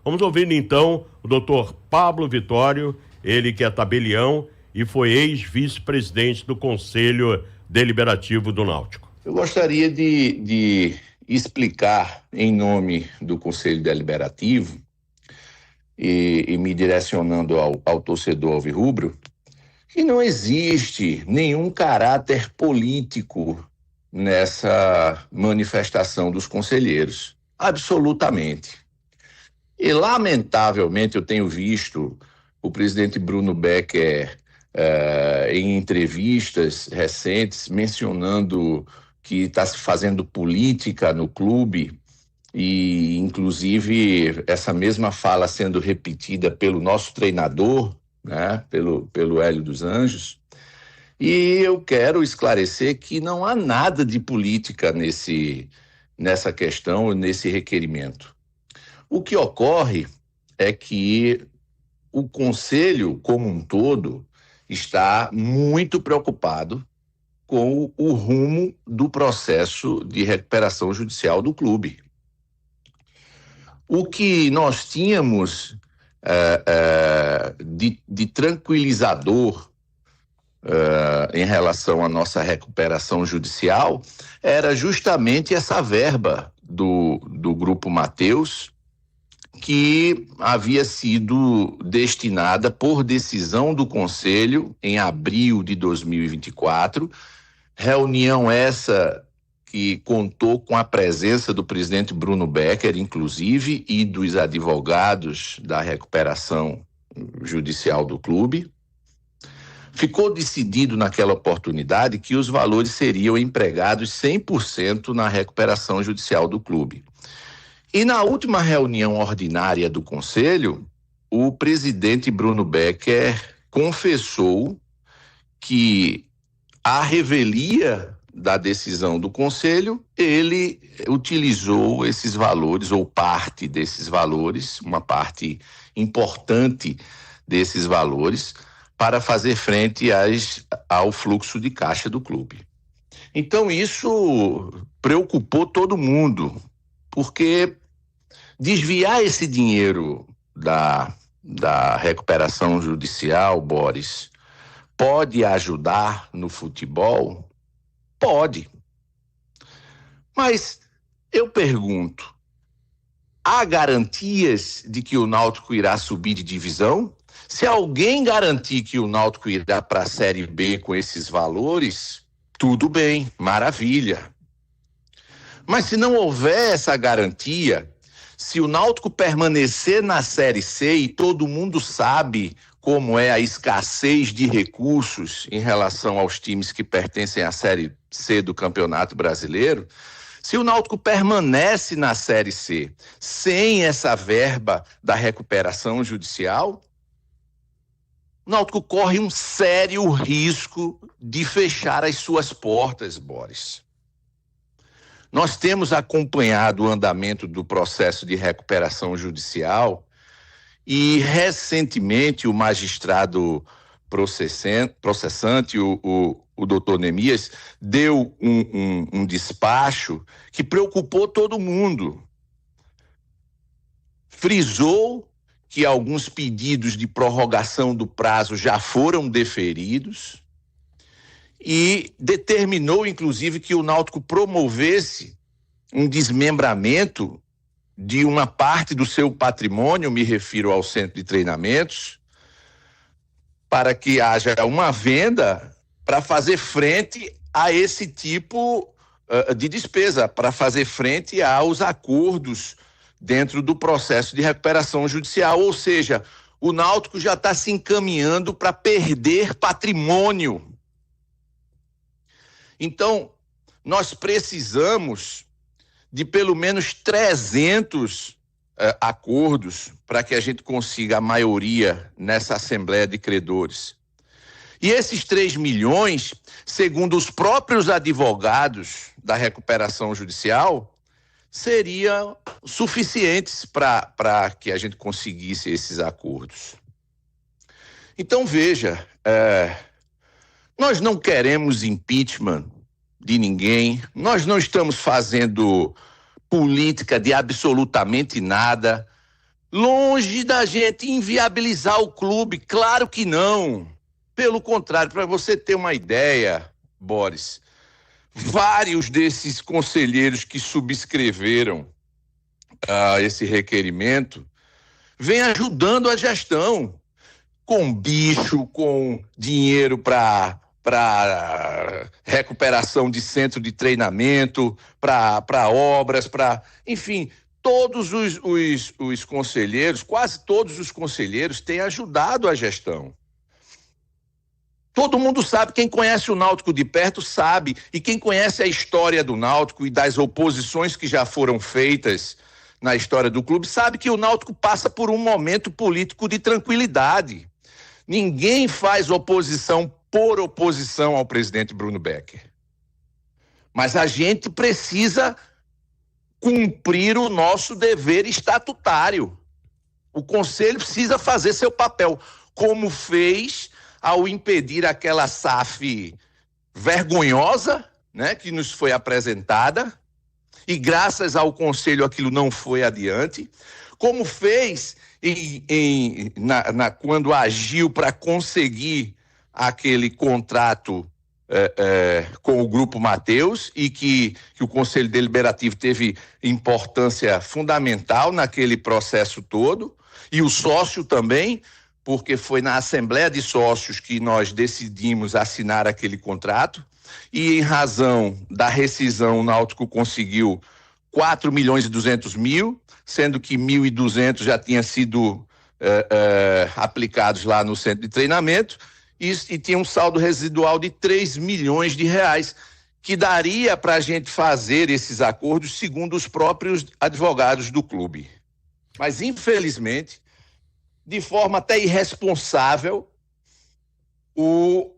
Vamos ouvir então o doutor Pablo Vitório, ele que é tabelião e foi ex-vice-presidente do Conselho Deliberativo do Náutico. Eu gostaria de explicar, em nome do Conselho Deliberativo, e me direcionando ao torcedor alvirrubro, que não existe nenhum caráter político nessa manifestação dos conselheiros. Absolutamente. E, lamentavelmente, eu tenho visto o presidente Bruno Becker em entrevistas recentes mencionando que está se fazendo política no clube e, inclusive, essa mesma fala sendo repetida pelo nosso treinador, né, pelo Hélio dos Anjos. E eu quero esclarecer que não há nada de política nessa questão, nesse requerimento. O que ocorre é que o Conselho, como um todo, está muito preocupado com o rumo do processo de recuperação judicial do clube. O que nós tínhamos de tranquilizador em relação à nossa recuperação judicial era justamente essa verba do Grupo Mateus, que havia sido destinada por decisão do Conselho em abril de 2024, reunião essa que contou com a presença do presidente Bruno Becker, inclusive, e dos advogados da recuperação judicial do clube. Ficou decidido naquela oportunidade que os valores seriam empregados 100% na recuperação judicial do clube. E na última reunião ordinária do Conselho, o presidente Bruno Becker confessou que à revelia da decisão do Conselho, ele utilizou esses valores, ou parte desses valores, uma parte importante desses valores, para fazer frente ao fluxo de caixa do clube. Então isso preocupou todo mundo, porque desviar esse dinheiro da recuperação judicial, Boris, pode ajudar no futebol? Pode. Mas eu pergunto, há garantias de que o Náutico irá subir de divisão? Se alguém garantir que o Náutico irá para a Série B com esses valores, tudo bem, maravilha. Mas se não houver essa garantia, se o Náutico permanecer na Série C, e todo mundo sabe como é a escassez de recursos em relação aos times que pertencem à Série C do Campeonato Brasileiro, se o Náutico permanece na Série C sem essa verba da recuperação judicial, o Náutico corre um sério risco de fechar as suas portas, Boris. Nós temos acompanhado o andamento do processo de recuperação judicial e, recentemente, o magistrado processante, o doutor Nemias, deu um despacho que preocupou todo mundo. Frisou que alguns pedidos de prorrogação do prazo já foram deferidos e determinou, inclusive, que o Náutico promovesse um desmembramento de uma parte do seu patrimônio, me refiro ao centro de treinamentos, para que haja uma venda para fazer frente a esse tipo de despesa, para fazer frente aos acordos dentro do processo de recuperação judicial. Ou seja, o Náutico já está se encaminhando para perder patrimônio. Então, nós precisamos de pelo menos 300 acordos para que a gente consiga a maioria nessa Assembleia de Credores. E esses 3 milhões, segundo os próprios advogados da recuperação judicial, seriam suficientes para que a gente conseguisse esses acordos. Então, veja, nós não queremos impeachment de ninguém, nós não estamos fazendo política de absolutamente nada. Longe da gente inviabilizar o clube, claro que não. Pelo contrário, para você ter uma ideia, Boris, vários desses conselheiros que subscreveram esse requerimento vêm ajudando a gestão, com bicho, com dinheiro para recuperação de centro de treinamento, para obras, enfim, todos os conselheiros, quase todos os conselheiros têm ajudado a gestão. Todo mundo sabe, quem conhece o Náutico de perto sabe, e quem conhece a história do Náutico e das oposições que já foram feitas na história do clube, sabe que o Náutico passa por um momento político de tranquilidade. Ninguém faz oposição por oposição ao presidente Bruno Becker. Mas a gente precisa cumprir o nosso dever estatutário. O Conselho precisa fazer seu papel, como fez ao impedir aquela SAF vergonhosa, né, que nos foi apresentada, e graças ao Conselho aquilo não foi adiante, como fez quando agiu para conseguir aquele contrato com o Grupo Mateus, e que o Conselho Deliberativo teve importância fundamental naquele processo todo, e o sócio também, porque foi na Assembleia de Sócios que nós decidimos assinar aquele contrato, e em razão da rescisão o Náutico conseguiu 4.200.000, sendo que 1.200 já tinha sido aplicados lá no centro de treinamento, e tinha um saldo residual de 3 milhões de reais, que daria para a gente fazer esses acordos segundo os próprios advogados do clube. Mas, infelizmente, de forma até irresponsável, o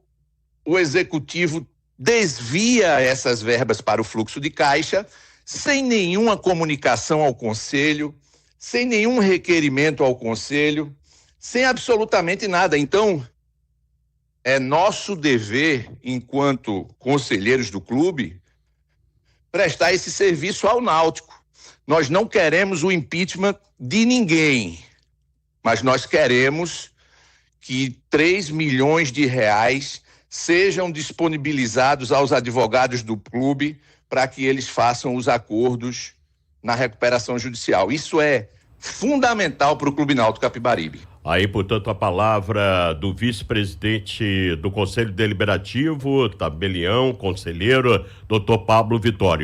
executivo desvia essas verbas para o fluxo de caixa, sem nenhuma comunicação ao Conselho, sem nenhum requerimento ao Conselho, sem absolutamente nada. Então, é nosso dever, enquanto conselheiros do clube, prestar esse serviço ao Náutico. Nós não queremos o impeachment de ninguém, mas nós queremos que 3 milhões de reais sejam disponibilizados aos advogados do clube para que eles façam os acordos na recuperação judicial. Isso é fundamental para o Clube Náutico Capibaribe. Aí, portanto, a palavra do vice-presidente do Conselho Deliberativo, tabelião, conselheiro, Dr. Pablo Vitório.